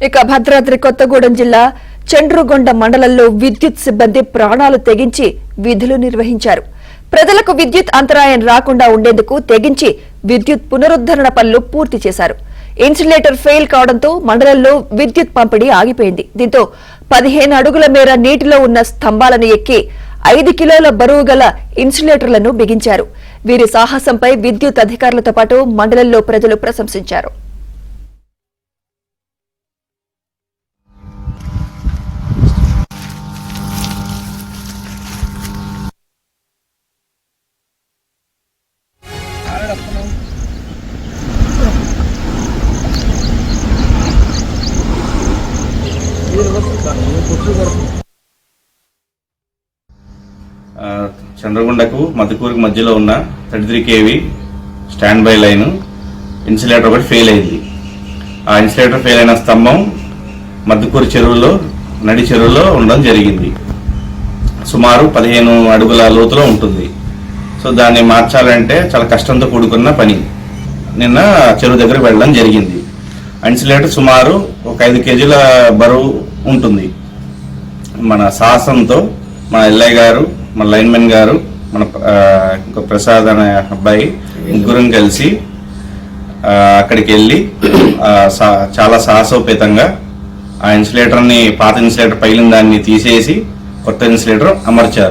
ఇక భద్రాద్రి కొత్తగూడెం జిల్లా చండ్రుగొండ మండలంలో విద్యుత్ సిబ్బంది ప్రాణాలు తెగించి విధులు నిర్వహించారు. ప్రజలకు విద్యుత్ అంతరాయం రాకుండా ఉండేందుకు తెగించి విద్యుత్ పునరుద్ధరణ పనులు పూర్తి చేశారు. ఇన్సులేటర్ ఫెయిల్ కావడంతో మండలంలో విద్యుత్ పంపిణీ ఆగిపోయింది. దీంతో 15 అడుగుల మేర నీటిలో ఉన్న స్తంభాలను ఎక్కి 5 కిలోల బరువు గల ఇన్సులేటర్లను బిగించారు. వీరి సాహసంపై విద్యుత్ అధికారులతో పాటు మండలంలో ప్రజలు ప్రశంసించారు. చంద్రగుండకు మధుకూరుకు మధ్యలో ఉన్న 33 kV stand by line insulator ఒకటి ఫెయిల్ అయింది. ఆ ఇన్సులేటర్ ఫెయిల్ అయిన స్తంభం మధుకూరు చెరువులో నడి చెరువులో ఉండడం జరిగింది. సుమారు 15 అడుగుల లోతులో ఉంటుంది. సో దాన్ని మార్చాలంటే చాలా కష్టంతో కూడుకున్న పని. నిన్న చెరువు దగ్గరకు వెళ్ళడం జరిగింది. ఇన్సులేటర్ సుమారు ఒక 5 kgల బరువు ఉంటుంది. మన సాహసంతో మన ఎల్ఐ గారు, మన లైన్మెన్ గారు, మన ఇంకో ప్రసాద్ అనే అబ్బాయి ముగ్గురం కలిసి అక్కడికి వెళ్ళి చాలా సాహసోపేతంగా ఆ ఇన్సులేటర్ని, పాత ఇన్సులేటర్ పైన దాన్ని తీసేసి కొత్త ఇన్సులేటర్ అమర్చారు.